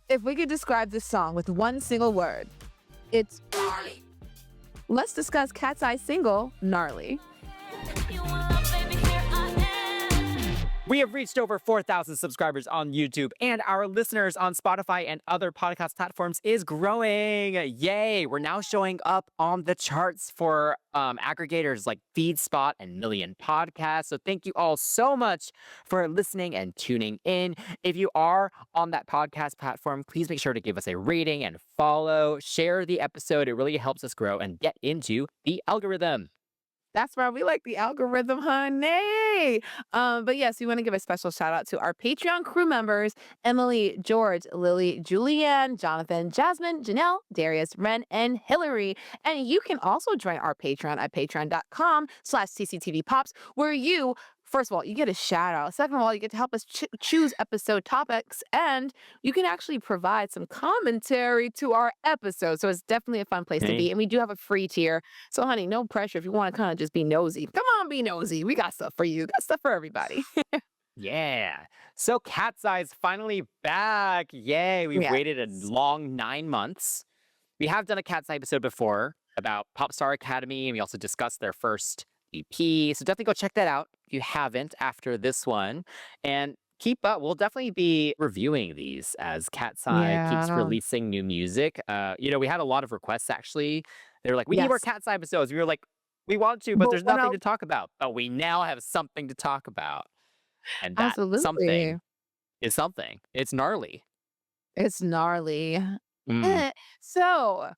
If we could describe this song with one single word, it's gnarly. Let's discuss KATSEYE's single, Gnarly. We have reached over 4,000 subscribers on YouTube, and our listeners on Spotify and other podcast platforms is growing. Yay! We're now showing up on the charts for aggregators like FeedSpot and Million Podcasts. So thank you all so much for listening and tuning in. If you are on that podcast platform, please make sure to give us a rating and follow. Share the episode. It really helps us grow and get into the algorithm. That's right. We like the algorithm, honey. But yes, we want to give a special shout out to our Patreon crew members, Emily, George, Lily, Julianne, Jonathan, Jasmine, Janelle, Darius, Ren, and Hillary. And you can also join our Patreon at patreon.com/CCTV Pops, where you, first of all, you get a shout out. Second of all, you get to help us choose episode topics, and you can actually provide some commentary to our episodes. So it's definitely a fun place to be. And we do have a free tier. So, honey, no pressure. If you want to kind of just be nosy, come on, be nosy. We got stuff for you. Got stuff for everybody. Yeah. So KATSEYE's finally back. Yay. We've waited a long 9 months. We have done a KATSEYE episode before about Popstar Academy, and we also discussed their first EP. So definitely go check that out if you haven't after this one. And keep up. We'll definitely be reviewing these as KATSEYE keeps releasing new music. We had a lot of requests, actually. They were like, we need more KATSEYE episodes. We were like, we want to, but there's nothing to talk about. But we now have something to talk about. And that something is something. It's gnarly. It's gnarly. So,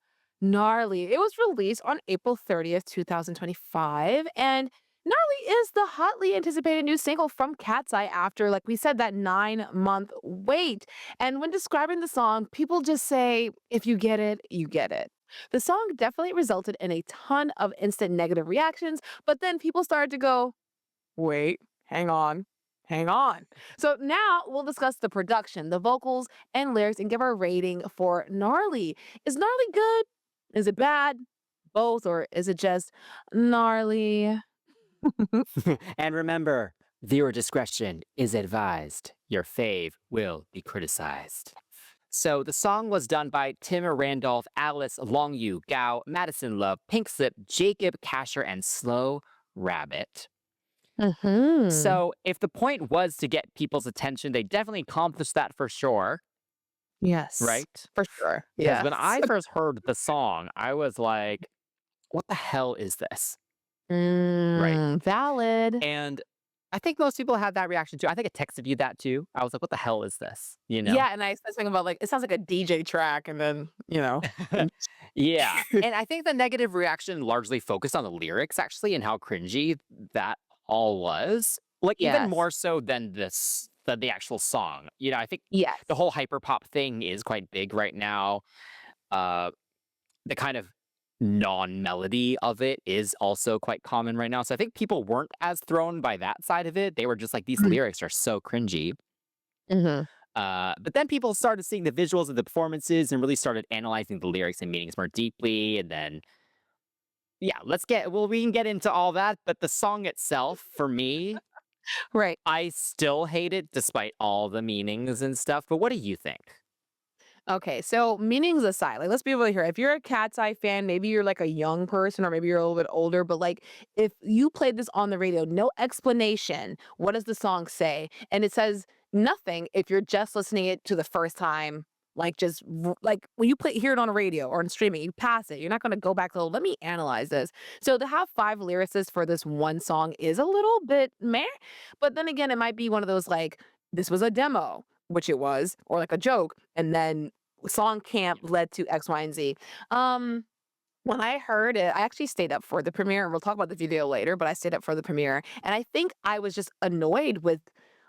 Gnarly. It was released on April 30th, 2025. And Gnarly is the hotly anticipated new single from KATSEYE after, like we said, that 9-month wait. And when describing the song, people just say, if you get it, you get it. The song definitely resulted in a ton of instant negative reactions, but then people started to go, wait, hang on. Hang on. So now we'll discuss the production, the vocals, and lyrics and give our rating for Gnarly. Is Gnarly good? Is it bad? Both? Or is it just gnarly? And remember, viewer discretion is advised. Your fave will be criticized. So the song was done by Tim Randolph, Alice, Longyu, Gao, Madison Love, Pink Slip, Jacob Casher, and Slow Rabbit. So if the point was to get people's attention, they definitely accomplished that for sure. Yes. Right? For sure. Yeah. When I first heard the song, I was like, what the hell is this? Right. Valid. And I think most people had that reaction too. I think I texted you that too. I was like, what the hell is this? Yeah, and I said something about like, it sounds like a DJ track, and then, Yeah. And I think the negative reaction largely focused on the lyrics, actually, and how cringy that all was. Like, even more so than the actual song. I think the whole hyperpop thing is quite big right now. The kind of non-melody of it is also quite common right now. So I think people weren't as thrown by that side of it. They were just like, these lyrics are so cringy. But then people started seeing the visuals of the performances and really started analyzing the lyrics and meanings more deeply. And then, we can get into all that. But the song itself, for me, right, I still hate it despite all the meanings and stuff. But what do you think? Okay, so meanings aside, like, let's be real here. If you're a KATSEYE fan, maybe you're like a young person or maybe you're a little bit older, but like if you played this on the radio, no explanation, what does the song say? And it says nothing if you're just listening it to the first time, like like when you hear it on the radio or on streaming, you pass it. You're not going to go back to, let me analyze this. So to have 5 lyricists for this one song is a little bit meh. But then again, it might be one of those like, this was a demo, which it was, or like a joke, and then song camp led to X, Y, and Z. When I heard it, I actually stayed up for the premiere, and we'll talk about the video later, but I stayed up for the premiere, and I think I was just annoyed with,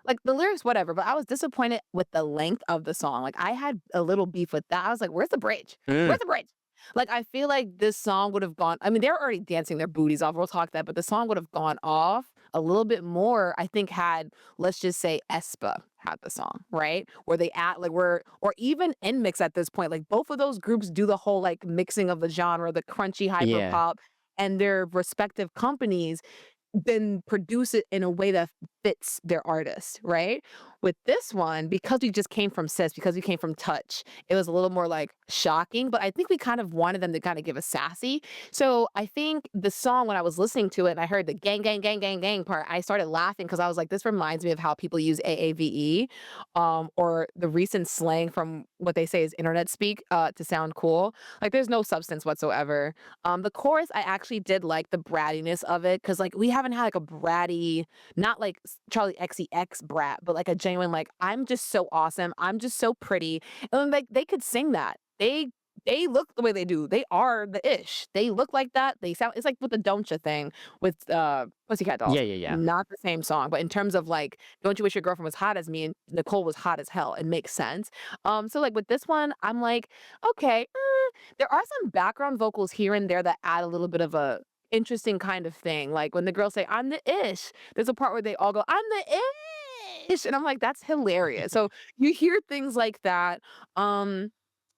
like, the lyrics, whatever, but I was disappointed with the length of the song. Like, I had a little beef with that. I was like, where's the bridge? Where's the bridge? Like, I feel like this song would have gone, I mean, they're already dancing their booties off. We'll talk that, but the song would have gone off a little bit more, I think, had, let's just say, aespa had the song, right? Where they or even NMIX at this point, like both of those groups do the whole like mixing of the genre, the crunchy hyper pop, and their respective companies then produce it in a way that fits their artist, right? With this one, because we just came from Sis, because we came from Touch, it was a little more like shocking, but I think we kind of wanted them to kind of give us sassy. So I think the song, when I was listening to it and I heard the gang, gang, gang, gang, gang part, I started laughing because I was like, this reminds me of how people use AAVE, or the recent slang from what they say is internet speak, to sound cool. Like there's no substance whatsoever. The chorus, I actually did like the brattiness of it because like we haven't had like a bratty, not like Charlie XCX brat, but like a genuine like I'm just so awesome, I'm just so pretty, and like they could sing that. They look the way they do. They are the ish. They look like that. They sound. It's like with the Don't Ya thing with Pussycat Dolls. Yeah, yeah, yeah. Not the same song, but in terms of like Don't You Wish Your Girlfriend Was Hot as Me and Nicole was hot as hell. It makes sense. So like with this one, I'm like, okay, there are some background vocals here and there that add a little bit of a interesting kind of thing. Like when the girls say, I'm the ish, there's a part where they all go, I'm the ish. And I'm like, that's hilarious. So you hear things like that.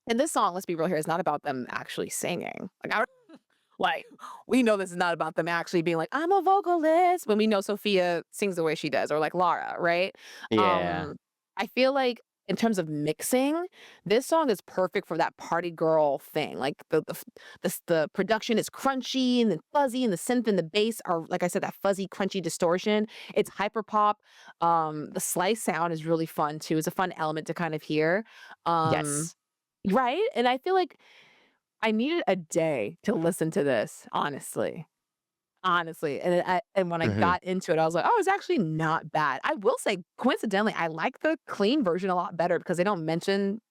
And this song, let's be real here, is not about them actually singing. Like we know this is not about them actually being like, I'm a vocalist, when we know Sophia sings the way she does, or like Lara, right? Yeah. Um, I feel like in terms of mixing, this song is perfect for that party girl thing. Like the production is crunchy and then fuzzy, and the synth and the bass are, like I said, that fuzzy, crunchy distortion. It's hyper pop. The slice sound is really fun too. It's a fun element to kind of hear. Um, Yes. right? And I feel like I needed a day to listen to this, honestly. Honestly, and when I Mhm. got into it, I was like, "Oh, it's actually not bad." I will say, coincidentally, I like the clean version a lot better because they don't mention,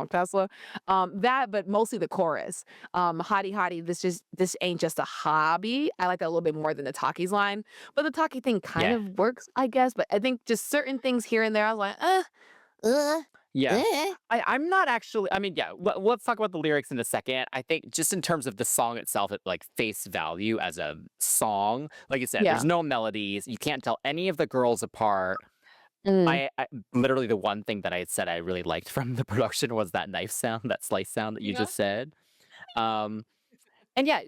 Tesla. But mostly the chorus. "Hottie hottie, this ain't just a hobby." I like that a little bit more than the Takis line, but the Taki thing kind Yeah. of works, I guess, but I think just certain things here and there, I was like, uh, Yeah. eh." I'm not actually, I mean, yeah, let's talk about the lyrics in a second. I think just in terms of the song itself, at like face value as a song, like you said, there's Yeah. no melodies. You can't tell any of the girls apart. Mm. I literally the one thing that I had said I really liked from the production was that knife sound, that slice sound that you Yeah. just said. Um, and yeah,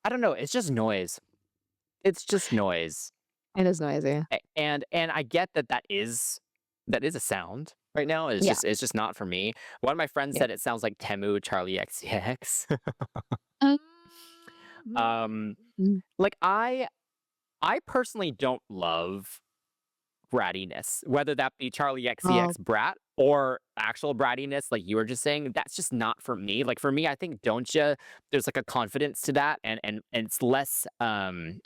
I don't know, it's just noise. It's just noise. It is noisy. And I get that that is a sound right now. Yeah. It's just not for me. One of my friends Yeah. said it sounds like Temu Charlie XCX. Mm. um, Mm. like I personally don't love brattiness, whether that be Charlie Oh, XCX brat or actual brattiness, like you were just saying. That's just not for me. Like for me, I think don't ya? There's like a confidence to that, and it's less.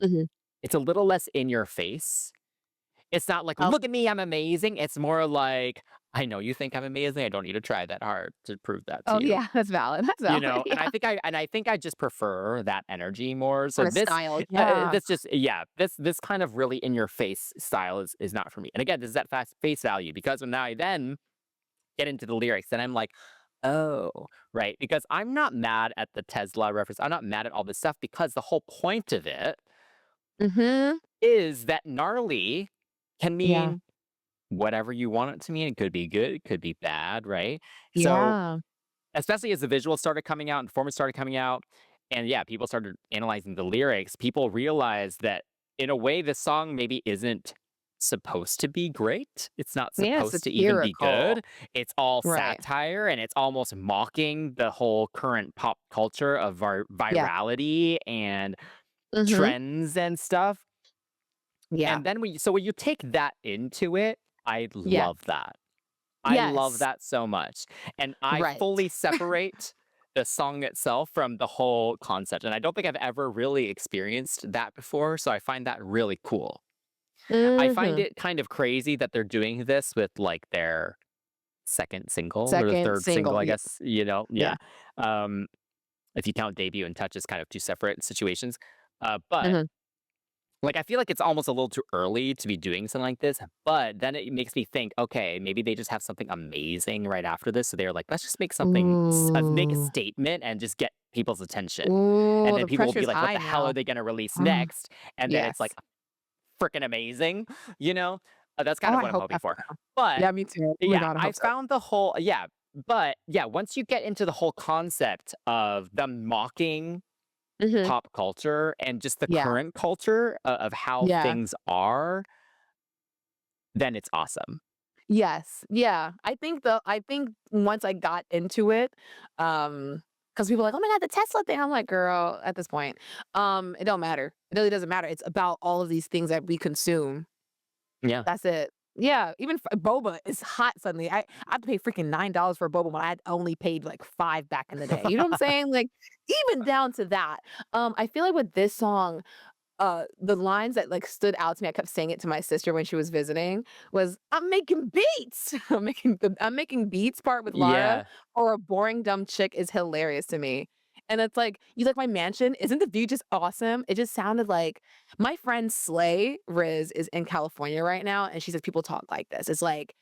mhm. It's a little less in your face. It's not like, Oh, "Look at me, I'm amazing." It's more like, "I know you think I'm amazing. I don't need to try that hard to prove that to oh, you." yeah, that's valid, that's valid, And yeah. I think I just prefer that energy more. So Kinda this, style, yeah. this just yeah, this kind of really in your face style is not for me. And again, this is at fast face value because when I then get into the lyrics, then I'm like, oh, right, because I'm not mad at the Tesla reference. I'm not mad at all this stuff because the whole point of it Mhm. is that gnarly can Yeah. mean whatever you want it to mean. It could be good, it could be bad, right? So, Yeah. especially as the visuals started coming out and performance started coming out, and yeah, people started analyzing the lyrics, people realized that in a way, this song maybe isn't supposed to be great. It's not Yeah, supposed to even be satirical. good. It's all Right. satire and it's almost mocking the whole current pop culture of Yeah. virality and Mhm. trends and stuff. Yeah. And then when you take that into it, I Yeah. love that. I love Yes. that so much. And I Right. fully separate the song itself from the whole concept. And I don't think I've ever really experienced that before. So I find that really cool. I find Mhm. it kind of crazy that they're doing this with like their second single or the Second third single, single, I yeah, guess, you know? Yeah. yeah. Um, if you count debut and touch as kind of two separate situations. But Mhm. like, I feel like it's almost a little too early to be doing something like this, but then it makes me think, okay, maybe they just have something amazing right after this. So they're like, let's just make something, make a Ooh. statement and just get people's attention. And Ooh, then the people will be pressure's like, what high the hell are now. they going to release Mm. next? And then it's like Yes. freaking amazing, you know? That's kind Oh, of I what I'm hope hoping that for. for them. But Yeah, me too. Oh my yeah, god, I I hope so. found the whole, yeah, but yeah, once you get into the whole concept of them mocking Mhm. pop culture and just the Yeah. current culture of how Yeah. things are, then it's awesome. Yes. Yeah. I think once I got into it, because people are like, "Oh my god, the Tesla thing." I'm like, "Girl, at this point, it don't matter. It really doesn't matter. It's about all of these things that we consume. Yeah. That's it." Yeah, even boba is hot suddenly. I have to pay freaking $9 for boba when I had only paid like 5 back in the day. You know what I'm saying? Like, even down to that. I feel like with this song, the lines that, like, stood out to me, I kept saying it to my sister when she was visiting, was, "I'm making beats." I'm making beats part with Lara Yeah. or a boring dumb chick is hilarious to me. And it's like, "You like my mansion? Isn't the view just awesome?" It just sounded like my friend Slay Riz is in California right now, and she says people talk like this. It's like,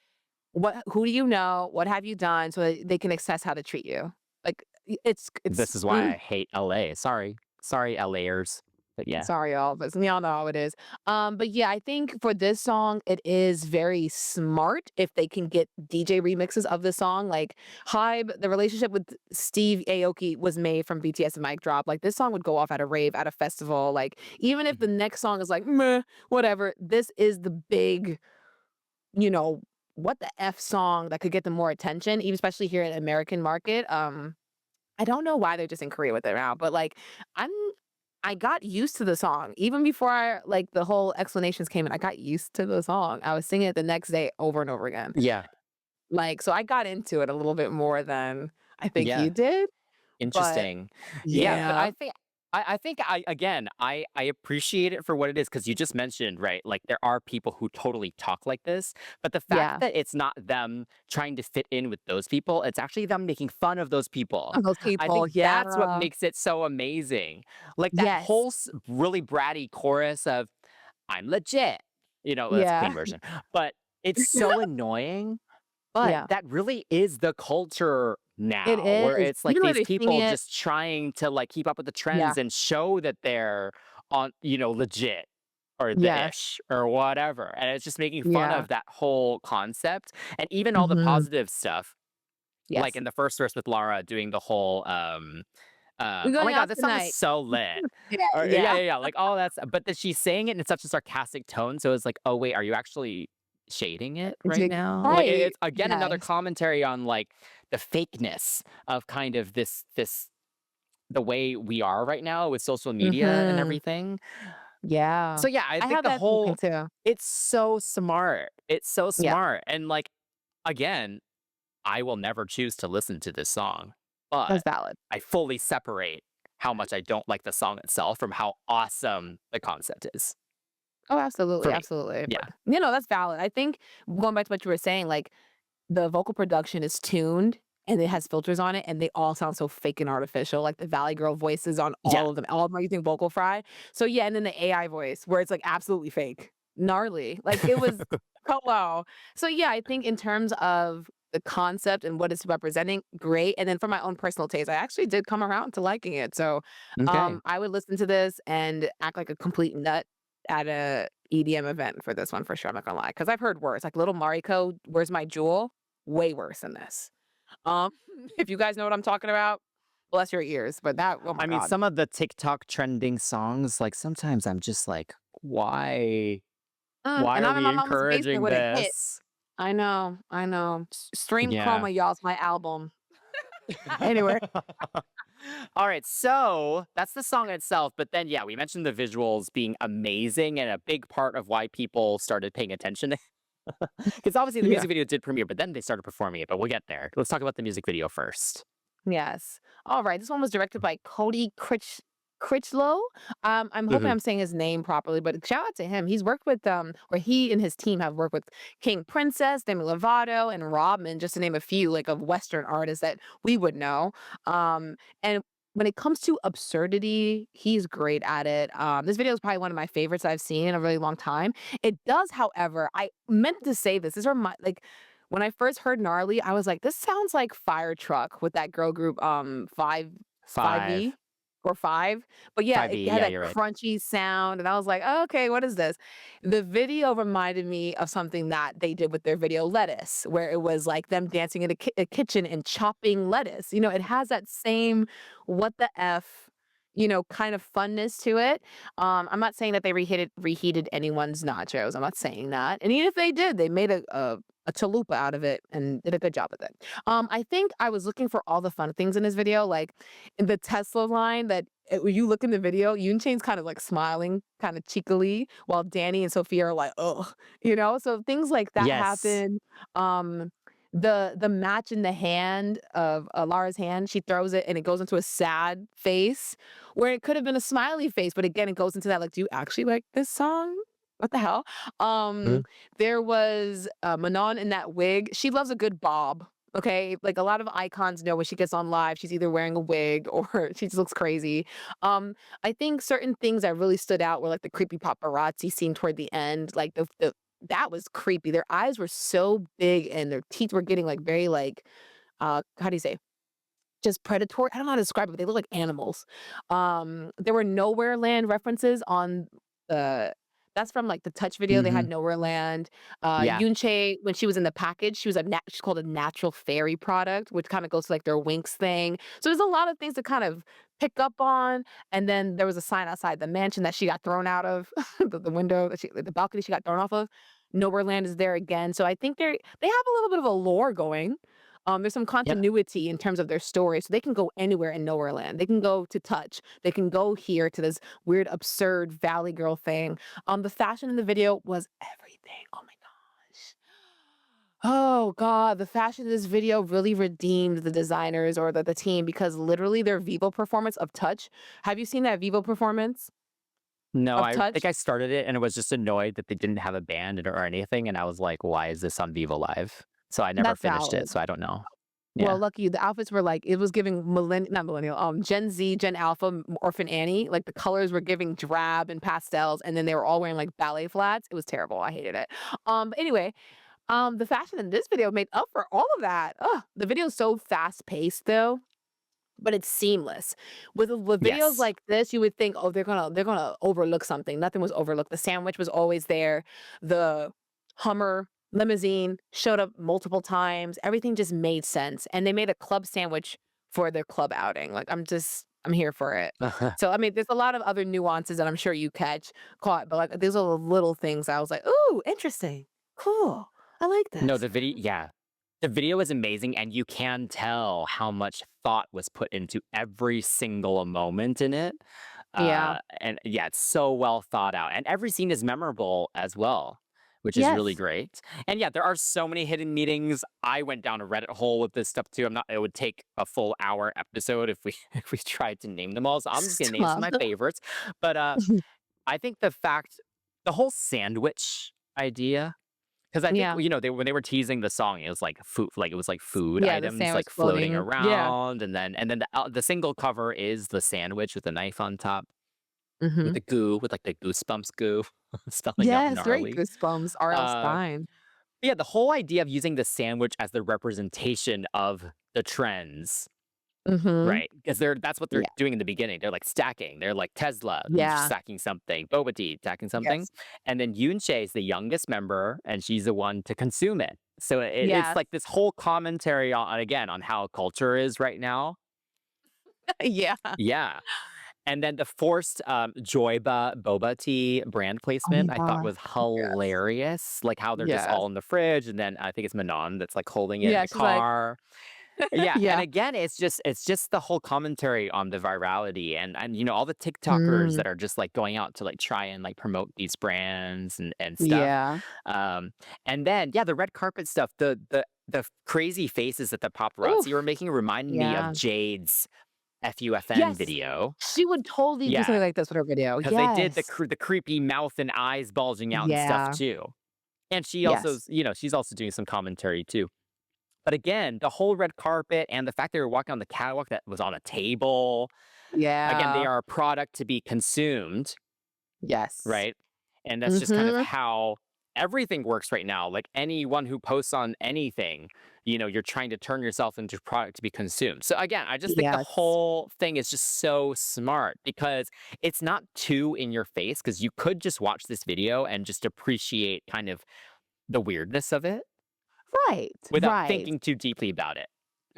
"What who do you know? What have you done?" So that they can assess how to treat you. Like, it's This is why I hate LA. Sorry. Sorry, LAers. But yeah. sorry, y'all, but we all know how it is. But yeah, I think for this song, it is very smart if they can get DJ remixes of the song. Like Hybe, the relationship with Steve Aoki was made from BTS and Mic Drop. Like this song would go off at a rave, at a festival. Like even if the Mhm. next song is like meh, whatever, this is the big, you know, what the F song that could get them more attention, even especially here in the American market. I don't know why they're just in Korea with it now, but, like, I'm I got used to the song. Even before the whole explanations came in, I got used to the song. I was singing it the next day over and over again. Yeah. Like, so I got into it a little bit more than I think you Yeah. did, but Interesting. Yeah, but yeah. I think I again, I appreciate it for what it is because you just mentioned, right, like, there are people who totally talk like this, but the fact Yeah. that it's not them trying to fit in with those people, it's actually them making fun of those people. Of those I people, think that's what yeah. makes it so amazing. Like, that Yes. whole really bratty chorus of, "I'm legit," that's Yeah. clean version, but it's so annoying. But Yeah. that really is the culture It now, where is. it's like Even the way these they sing people it. just trying to like keep up with the Yeah. trends and show that they're on, legit or the Yes. ish or whatever. And it's just making fun Yeah. of that whole concept and even all the Mhm. positive stuff, like Yes. in the first verse with Lara doing the whole "We're oh going my god, out this song is tonight." so lit. Yeah, Or yeah, yeah. yeah, yeah, like all that's but then she's saying it in such a sarcastic tone, so it's like, "Oh wait, are you actually shading it It's right like now?" Like right. it's again another Yes. commentary on like the fakeness of kind of this the way we are right now with social media and Mhm. everything. Yeah. So yeah, I I think have the that thinking whole too. it's so smart. It's so Yeah, smart. And like again, I will never choose to listen to this song, that's but valid. I fully separate how much I don't like the song itself from how awesome the concept is Oh, for absolutely, me. absolutely. Yeah. But, that's valid. I think going back to what you were saying, like, the vocal production is tuned and it has filters on it, and they all sound so fake and artificial, like the Valley Girl voices on Yeah. all of them are using vocal fry. So, yeah, and then the AI voice where it's, like, absolutely fake. Gnarly. Like, it was hello. So, yeah, I think in terms of the concept and what it's representing, great, and then for my own personal taste, I actually did come around to liking it. So, Okay. I would listen to this and act like a complete nut at a EDM event for this one for sure, I'm not gonna lie, because 'cause I've heard worse, like Little Mariko, "Where's My Jewel?" Way worse than this. Um, if you guys know what I'm talking about, bless your ears, but that oh my I mean, god. some of the TikTok trending songs, like sometimes I'm just like, why? Why And are I'm in we my mama's basement encouraging with a hit. this? I know, I know. Stream Yeah. Chroma, y'all, it's my album. Anyway. All right, so that's the song itself, but then yeah, we mentioned the visuals being amazing and a big part of why people started paying attention. Because obviously the Yeah. music video did premiere, but then they started performing it. But we'll get there. Let's talk about the music video first. Yes. Alright, this one was directed by Cody Critchlow. I'm hoping Hmm. I'm saying his name properly, but shout out to him. He's worked with, or he and his team have worked with King Princess, Demi Lovato, and Rodman, just to name a few, like, of Western artists that we would know. And when it comes to absurdity, he's great at it. This video is probably one of my favorites I've seen in a really long time. It does, however, I meant to say this. This remi like, when I first heard Gnarly, I was like, "This sounds like Fire Truck" with that girl group, 5 Five. or 5. But yeah, it 5E. had Yeah, that you're right. crunchy sound, and I was like, "Oh, okay, what is this?" The video reminded me of something that they did with their video Lettuce, where it was like them dancing in a kitchen and chopping lettuce. It has that same what the F, kind of funness to it. I'm not saying that they reheated anyone's nachos. I'm not saying that. And even if they did, they made a chalupa out of it and did a good job with it. I think I was looking for all the fun things in this video, like in the Tesla line when you look in the video, Yoon Chain's kind of like smiling, kind of cheekily, while Danny and Sophia are like, oh, so things like that Yes. happen. Um, the match in the hand of Lara's hand, she throws it and it goes into a sad face where it could have been a smiley face, but again, it goes into that like, do you actually like this song? What the hell? Mhm. There was Manon in that wig. She loves a good bob. Okay, like a lot of icons know when she gets on live, she's either wearing a wig or she just looks crazy. I think certain things that really stood out were like the creepy paparazzi scene toward the end, like the that was creepy. Their eyes were so big and their teeth were getting like very like how do you say? Just predatory. I don't know how to describe it, but they look like animals. There were Nowhere Land references on the that's from like the Touch video. They had Mhm. Nowhere Land. Yeah. Yunche, when she was in the package, she's called a natural fairy product, which kind of goes to like their Winx thing. So there's a lot of things to kind of pick up on. And then there was a sign outside the mansion that she got thrown out of, the window the balcony she got thrown off of. Nowhere Land is there again. So I think they have a little bit of a lore going. There's some Yep. continuity in terms of their story, so they can go anywhere in Nowhere Land. They can go to Touch. They can go here to this weird, absurd Valley Girl thing. The fashion in the video was everything. Oh my gosh. Oh god, the fashion in this video really redeemed the designers or the team because literally their Vivo performance of Touch. Have you seen that Vivo performance No, of I think Touch? I started it and I was just annoyed that they didn't have a band or anything, and I was like, "Why is this on Vivo Live?" So I never That's finished it, valid. so I don't know. Well, Yeah. lucky you, the outfits were like it was giving not millennial, Gen Z, Gen Alpha, Orphan Annie, like, the colors were giving drab and pastels, and then they were all wearing, like, ballet flats. It was terrible, I hated it. But anyway, the fashion in this video made up for all of that. Ugh, the video is so fast-paced, though, but it's seamless. With videos Yes. like this, you would think, "Oh, they're gonna overlook something." Nothing was overlooked. The sandwich was always there. The Hummer limousine showed up multiple times. Everything just made sense, and they made a club sandwich for their club outing. Like, I'm here for it. So, I mean, there's a lot of other nuances that I'm sure you caught, but, like, these are the little things I was like, "Ooh, interesting. Cool. I like No, this." the video yeah. The video is amazing, and you can tell how much thought was put into every single moment in it. Yeah. And yeah, it's so well thought out, and every scene is memorable as well, which is really Yes. great. And yeah, there are so many hidden meanings. I went down a Reddit hole with this stuff too. I'm not it would take a full hour episode if we if we tried to name them all, so I'm just gonna name some Stop. of my favorites. But I think the whole sandwich idea 'cause I think, Yeah. when they were teasing the song, it was like food Yeah, the items, sandwich like, floating floating. Yeah. around, and then the single cover is the sandwich with a knife on top, with Mhm. the goo, with, like, the goosebumps goo, spelling out Yes, very gnarly. Goosebumps, R.L. Uh, Stine. yeah, the whole idea of using the sandwich as the representation of the trends. Mhm. Right, because that's what they're Yeah. doing in the beginning. They're, like, stacking. They're like Tesla, Yeah. stacking something, Boba Tea stacking something, Yes. and then Yoonchae is the youngest member, and she's the one to consume it. So it's Yes. like this whole commentary on again, on how culture is right now. Yeah. Yeah, and then the forced, Joyba boba tea brand Oh my placement, I thought god. was Yes. hilarious, like, how they're just Yes. all in the fridge, and then I think it's Manon that's, like, holding it in Yeah, the she's like car. Yeah, and yeah. again, it's just the whole commentary on the virality and all the TikTokers Mm. that are just like going out to like try and like promote these brands and stuff. Yeah. Um, and then yeah, the red carpet stuff, the crazy faces that the paparazzi were Oof. making reminded me of Yeah. Jade's FUFN Yes. video. She would totally do something Yeah, like this with her video. because they did Yes. the creepy mouth and eyes bulging out and stuff Yeah. too. And she also, Yes. she's also doing some commentary too. But again, the whole red carpet and the fact they were walking on the catwalk that was on a table. Again, they Yeah. are a product to be consumed, Yes. right? And that's just kind of Mhm. how everything works right now. Like anyone who posts on anything, you're trying to turn yourself into a product to be consumed. So again, I just think the Yes. whole thing is just so smart because it's not too in your face because you could just watch this video and just appreciate kind of the weirdness of it Right. without Right. thinking too deeply about it.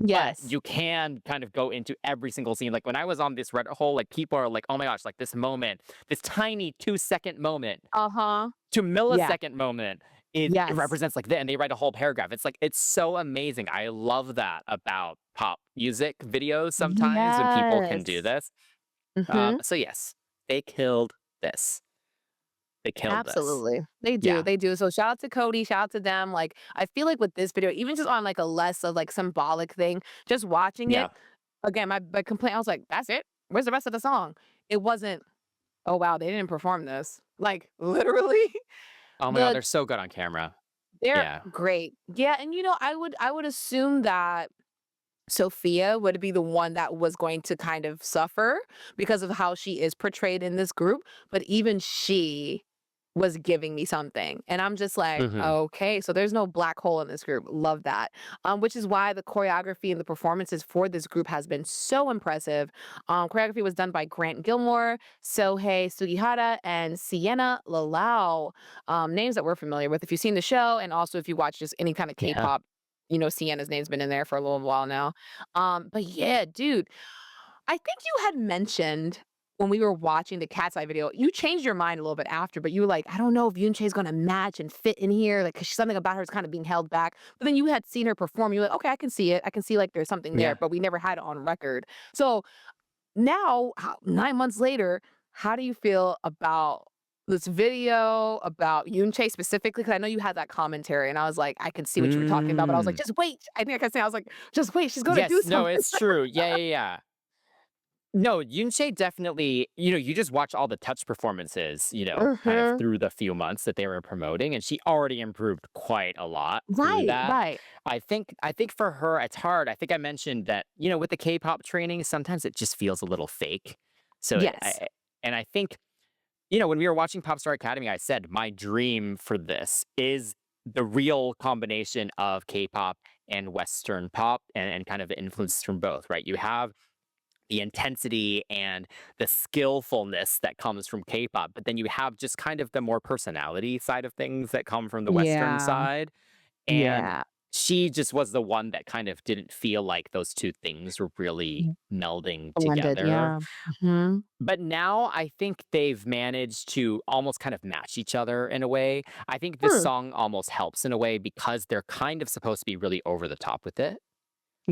but Yes. you can kind of go into every single scene. Like when I was on this Reddit hole, like people are like, "Oh my gosh, like this moment, this tiny 2-second moment Uh-huh. to Yeah. millisecond moment, it Yes. represents like that," and they write a whole paragraph. It's like it's so amazing. I love that about pop music videos sometimes when people can do Yes. this. Mhm. So yes, they killed this. They killed this. Absolutely. They do, Yeah. they do. So shout out to Cody, shout out to them. Like, I feel like with this video, even just on like a less of like symbolic thing, just watching Yeah. it, again, my complaint, I was like, that's it? Where's the rest of the song? It wasn't, oh wow, they didn't perform this. Like literally, Oh my god, the they're so good on camera. they're Yeah. great. Yeah, and I would assume that Sophia would be the one that was going to kind of suffer because of how she is portrayed in this group, but even she was giving me something. And I'm just like, Mhm. okay, so there's no black hole in this group. Love that. Which is why the choreography and the performances for this group has been so impressive. Choreography was done by Grant Gilmore, Sohei Sugihara, and Sienna Lalau. Names that we're familiar with if you've seen the show, and also if you watch just any kind of Yeah. K-pop. Sienna's name's been in there for a little while now. But yeah, dude, I think you had mentioned when we were watching the Cat's Eye video, you changed your mind a little bit after, but you were like, I don't know if Yoonche's gonna match and fit in here, like, cause something about her is kind of being held back. But then you had seen her perform, you're like, okay, I can see it. I can see like there's something there, Yeah. but we never had it on record. So now, 9 months later, how do you feel about this video, about Yoonche specifically? Because I know you had that commentary, and I was like, I can see what you were talking about, but I was like, Mm. just wait. I think I can say, I was like, just wait, she's gonna do Yes, no, something. it's true. Yeah, yeah, yeah. No, Yoonche definitely, you just watch all the touch performances, kind of Mhm. through the few months that they were promoting, and she already improved quite a lot through Right, that. right. I think for her it's hard. I think I mentioned that, with the K-pop training, sometimes it just feels a little fake. So Yes. I think, when we were watching Popstar Academy, I said my dream for this is the real combination of K-pop and Western pop and kind of the influences from both, right? You have the intensity and the skillfulness that comes from K-pop, but then you have just kind of the more personality side of things that come from the Western Yeah, side. And yeah. she just was the one that kind of didn't feel like those two things were really Mm, melding blended, together. yeah. Mhm. But now I think they've managed to almost kind of match each other in a way. I think this Hmm. song almost helps in a way because they're kind of supposed to be really over the top with it. So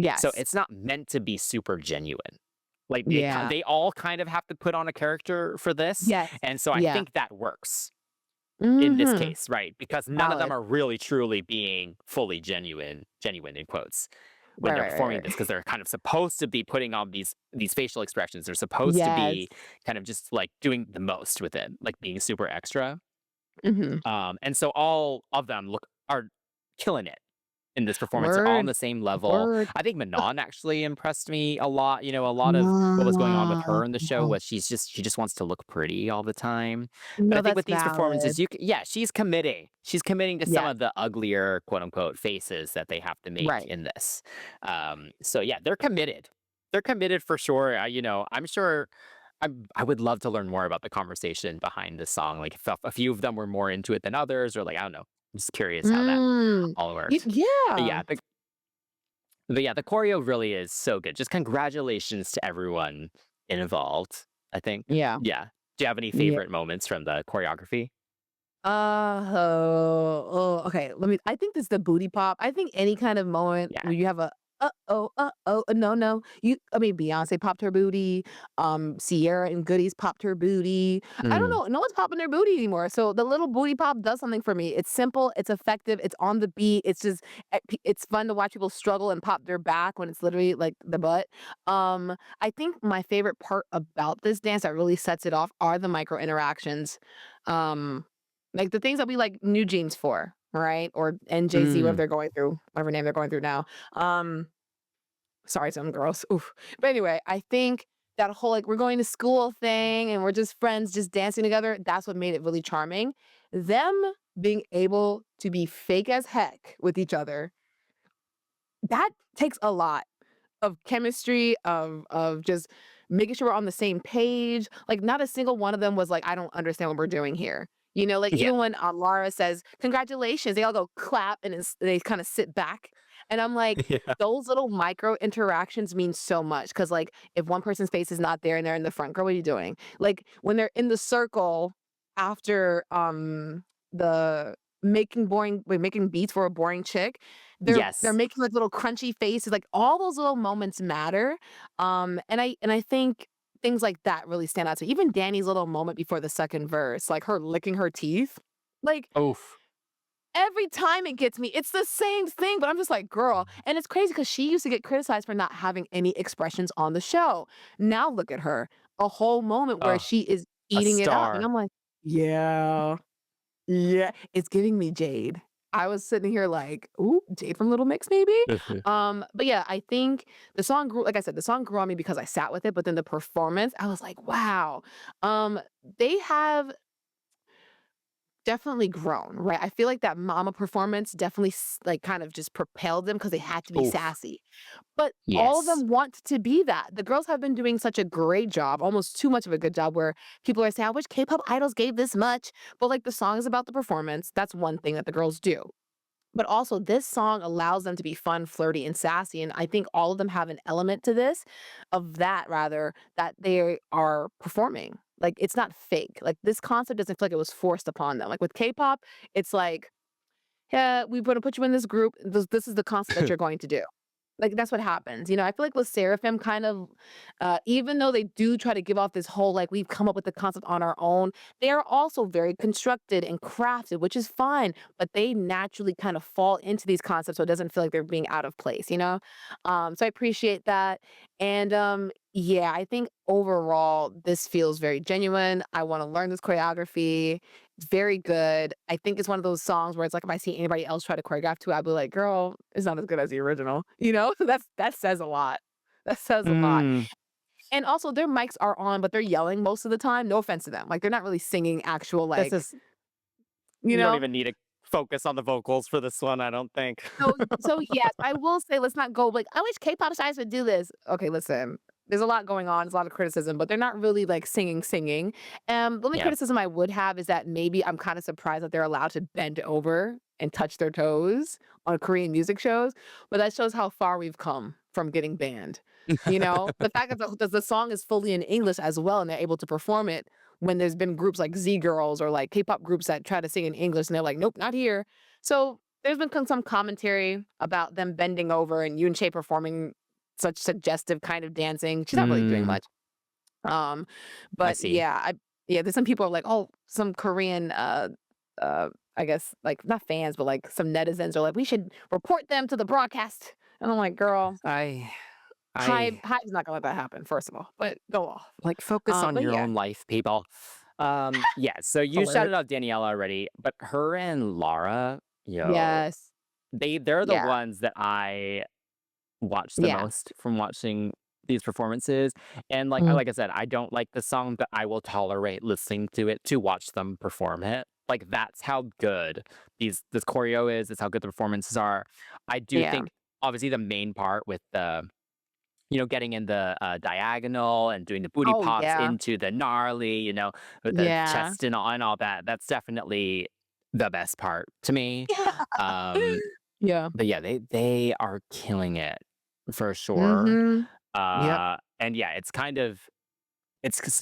Yes. it's not meant to be super genuine. Like Yeah. they all kind of have to put on a character for this, Yes. and so I Yeah. think that works in this Mhm. case, right? Because none of them Valid. are really truly being fully genuine in quotes when Right, they're right, right, performing right. this because they're kind of supposed to be putting on these facial expressions. They're supposed to Yes. be kind of just like doing the most with it, like being super extra. Mhm. And so all of them are killing it in this performance. They're all on Word, the same level. word. I think Manon actually impressed me a lot. A lot of what was going on with Ah. her in the show was she just wants to look pretty all the time. But I No, think that's with these valid. performances, yeah, she's committing. She's committing to some Yes. of the uglier quote unquote faces that they have to make Right. in this. So yeah, they're committed. They're committed for sure. I'm sure. I would love to learn more about the conversation behind this song. Like if a few of them were more into it than others, or like I don't know. I'm just curious how that Mm. all worked. But Yeah. yeah, the choreo really is so good. Just congratulations to everyone involved, I think. Yeah. Yeah. Do you have any Yeah. favorite moments from the choreography? Okay. I think this the booty pop. I think any kind of moment Yeah. where you have a no, no. Beyonce popped her booty. Sierra and Goodies popped her booty. I don't Mm. know. No one's popping their booty anymore. So the little booty pop does something for me. It's simple. It's effective. It's on the beat. It's just, it's fun to watch people struggle and pop their back when it's literally like the butt. I think my favorite part about this dance that really sets it off are the micro interactions. Um, like the things that we like New Jeans for, right? Or NJZ, whatever Mm. they're going through, whatever name they're going through now. Um, Sorry, some girls. Oof. But anyway, I think that whole like we're going to school thing and we're just friends, just dancing together. That's what made it really charming. Them being able to be fake as heck with each other, that takes a lot of chemistry, of just making sure we're on the same page. Like, not a single one of them was like, "I don't understand what we're doing here." Like, Yeah. even when, Lara says, "Congratulations," they all go clap and they kinda sit back. And I'm like, Yeah. those little micro interactions mean so much because, like, if one person's face is not there and they're in the front, girl, what are you doing? Like, when they're in the circle after, the making beats for a boring chick, they're Yes. making, like, little crunchy faces, like, all those little moments matter, and I think things like that really stand out to me. Even Danny's little moment before the second verse, like her licking her teeth, like, Oof. every time it gets me, it's the same thing, but I'm just like, "Girl," and it's crazy because she used to get criticized for not having any expressions on the show. Now look at her, a whole moment where Oh, she is a eating it up, and star. I'm like, "Yeah, yeah." It's giving me Jade. I was sitting here like, "Ooh, Jade from Little Mix maybe?" But yeah, I think the song grew like I said, the song grew on me because I sat with it, but then the performance, I was like, "Wow." Um, they have definitely grown, right? I feel like that mama performance definitely like kind of just propelled them because they had to be Oof. sassy. But all of Yes. them want to be that. The girls have been doing such a great job, almost too much of a good job, where people are saying, I wish K-pop idols gave this much. But like the song is about the performance. That's one thing that the girls do. But also, this song allows them to be fun, flirty, and sassy, and I think all of them have an element to this of that rather, that they are performing. Like, it's not fake. Like, this concept doesn't feel like it was forced upon them. Like, with K-pop, it's like, "Yeah, we wanna put you in this group. This is the concept that you're going to do." Like, that's what happens, you know? I feel like with Seraphim kind of, even though they do try to give off this whole, like, "We've come up with the concept on our own," they are also very constructed and crafted, which is fine, but they naturally kind of fall into these concepts so it doesn't feel like they're being out of place, you know? So I appreciate that, and, yeah, I think overall, this feels very genuine. I wanna learn this choreography. It's very good. I think it's one of those songs where it's like if I see anybody else try to choreograph to it, I'll be like, "Girl, it's not as good as the original." You know? That says a lot. That says a lot. Mm. And also their mics are on, but they're yelling most of the time. No offense to them. Like, they're not really singing actual, This like, is you You don't know? even need to focus on the vocals for this one, I don't think. So yes, I will say let's not go like, "I wish K-pop stars would do this." Okay, listen, there's a lot going on, there's a lot of criticism, but they're not really, like, singing. The only Yeah. criticism I would have is that maybe I'm kinda surprised that they're allowed to bend over and touch their toes on Korean music shows, but that shows how far we've come from getting banned, you know? The fact that the song is fully in English as well, and they're able to perform it when there's been groups like Z Girls or, like, K-pop groups that try to sing in English, and they're like, "Nope, not here." So there's been some commentary about them bending over and Yoon Che performing such suggestive kind of dancing. She's not really doing Mm, much. Um, I but see. yeah, yeah, there's some people are like, oh, some Korean I guess like not fans, but like some netizens are like, we should report them to the broadcast. And I'm like, girl, I Hype's not gonna let that happen, first of all. But go off. like, focus on But your yeah, own life, people. Yeah, so you hilarious. shouted out Daniela already, but her and Lara, yo, Yes. they're the Yeah. ones that I watch the Yeah. most from watching these performances, and, Mm. like I said, I don't like the song, but I will tolerate listening to it to watch them perform it. Like, that's how good this choreo is, it's how good the performances are. I do Yeah. think, obviously, the main part with the getting in the, diagonal and doing the booty Oh pops yeah. into the gnarly, with the Yeah. chest and all that, that's definitely the best part to me. Um, Yeah. but yeah, they are killing it for sure. Mhm. Yep. And yeah, it's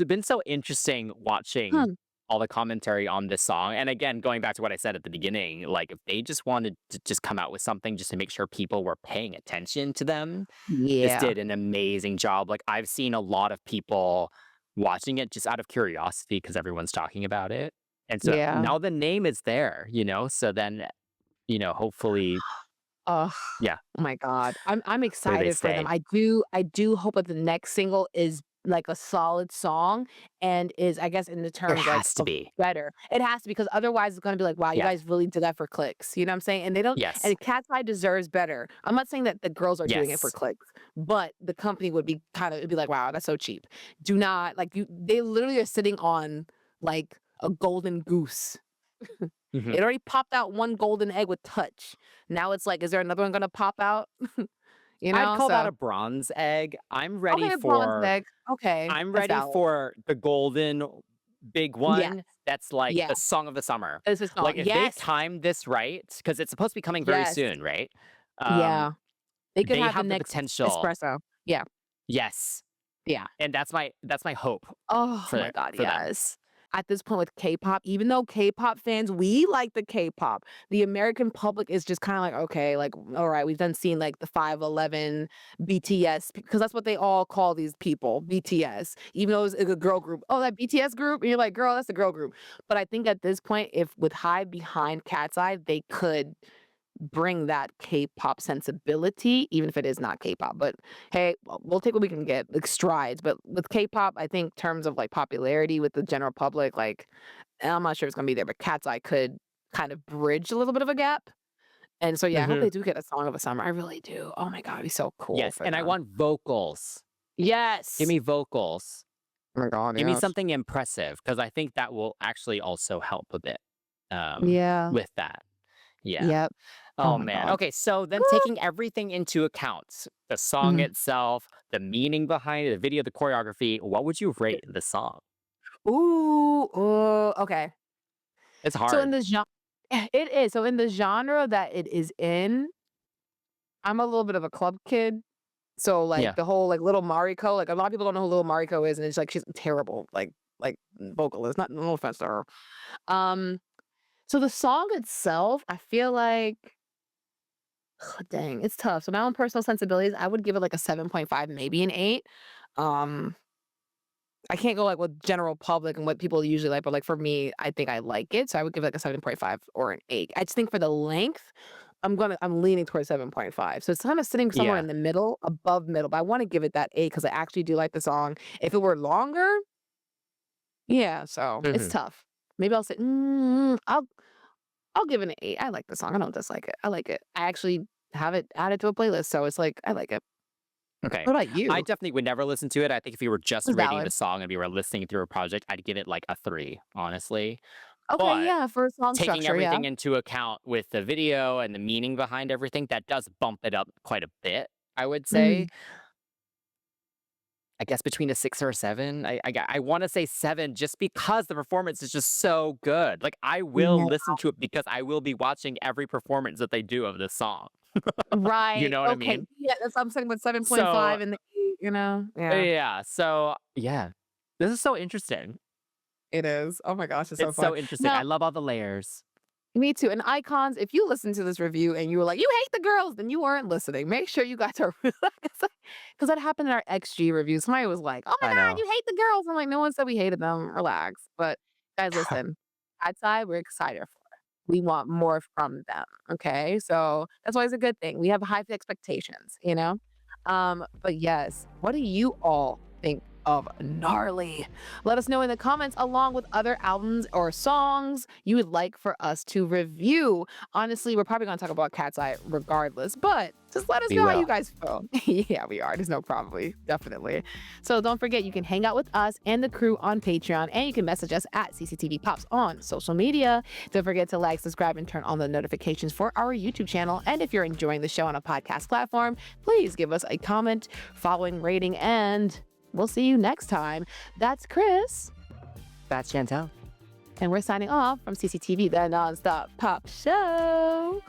been so interesting watching Hmm. all the commentary on this song. And again, going back to what I said at the beginning, like if they just wanted to just come out with something just to make sure people were paying attention to them, this Yeah. did an amazing job. Like I've seen a lot of people watching it just out of curiosity because everyone's talking about it. And so Yeah. now the name is there, so then, hopefully, Oh yeah, my god. I'm hopefully they excited for them. stay. I do hope that the next single is, like, a solid song and is, I guess, in the It terms, like, has to of be. better. It has to because otherwise it's gonna be like, "Wow, you Yeah. guys really did that for clicks." You know what I'm saying? And they don't Yes. and Cat's Eye deserves better. I'm not saying that the girls are doing it for Yes. clicks, but the company would be it'd be like, "Wow, that's so cheap." Do not like, they literally are sitting on, like, a golden goose. Mhm. It already popped out one golden egg with touch. Now it's like, is there another one gonna pop out? You I'd know? call that So a bronze egg. okay, a bronze egg. Okay, I'm that's ready valid. for the golden big Yeah, one that's like yeah. the song of the summer. It's a song. Like if they Yes, time this right, because it's supposed to be coming very yes, soon, right? Um, Yeah. They could they have the have the next potential. espresso. Yeah. Yes, Yeah. and that's my hope Oh for my God, them. yes. At this point with K-pop, even though K-pop fans, we like the K-pop, the American public is just kind of like, okay, like, all right, we've done seen like the 511 BTS, because that's what they all call these people, BTS, even though it's a girl group. Oh, that BTS group? And you're like, girl, that's a girl group. But I think at this point, if with Hive behind Cat's Eye, they could bring that K-pop sensibility, even if it is not K-pop. But hey, we'll take what we can get, like strides. But with K-pop, I think terms of like popularity with the general public, like I'm not sure it's gonna be there, but Cat's Eye could kind of bridge a little bit of a gap. And so yeah, I hope Mhm. they do get a song of the summer. I really do. Oh my God, it'd be so cool Yes, for and I them. want vocals. Give Yes. me vocals. Oh my God, Give me yes. something impressive because I think that will actually also help a bit, Yeah. with that. Yeah. Yep. Oh Oh, my man. God. Okay, so then taking everything into account, the song Mhm. itself, the meaning behind it, the video, the choreography, what would you rate the song? Ooh, ooh, okay. It's So in hard. the genre, it is. So in the genre that it is in, I'm a little bit of a club kid. So, like, Yeah. the whole, like, Little Mariko, like, a lot of people don't know who Little Mariko is, and it's like she's terrible, like, vocalist, not no offense to her. Um, so the song itself, I feel like dang, it's tough. So my own personal sensibilities, I would give it, like, a 7.5, maybe an 8. Um, I can't go, like, with general public and what people usually like, but, like, for me, I think I like it, so I would give it, like, a 7.5 or an 8. I just think for the length, I'm leaning towards 7.5. So it's kinda sitting somewhere in Yeah. the middle, above middle, but I wanna give it that 8 because I actually do like the song. If it were longer, yeah, so it's Mhm. tough. Maybe I'll say, I'll give it an 8. I like the song, I don't dislike it. I like it. I actually have it added to a playlist, so it's like, I like it. Okay. What about I you? definitely would never listen to it. I think if we were just It's rating the valid. song and we were listening through a project, I'd give it like a 3, honestly. Okay, But yeah, for song taking structure, yeah. everything into account with the video and the meaning behind everything, that does bump it up quite a bit, I would say. Mhm. I guess between a 6 or a 7. I wanna say 7 just because the performance is just so good. Like, I will Yeah. listen to it because I will be watching every performance that they do of this song. You Right, know what I okay, mean? yeah, that's what I'm saying with So, 7.5 and the 8, you know? Yeah, yeah, so yeah. This is so interesting. it is. Oh my gosh, it's so It's fun. so interesting. Now I love all the layers. me too, and icons, if you listen to this review and you were like, "You hate the girls," then you weren't listening. Make sure you got to because that happened in our XG review. Somebody was like, "Oh my I god, know. you hate the girls." I'm like, "No one said we hated them. Relax." But guys, listen, outside, we're excited for it. We want more from them, okay? So, that's always a good thing. We have high expectations, you know? But yes, what do you all think of Gnarly? Let us know in the comments along with other albums or songs you would like for us to review. Honestly, we're probably going to talk about Cat's Eye regardless, but just let us We know how you will. guys feel. Yeah, we are. There's no probably, definitely. So don't forget, you can hang out with us and the crew on Patreon, and you can message us at CCTV Pops on social media. Don't forget to like, subscribe, and turn on the notifications for our YouTube channel. And if you're enjoying the show on a podcast platform, please give us a comment, following, rating, and we'll see you next time. That's Chris, That's Chantel. and we're signing off from CCTV, the Nonstop Pop Show.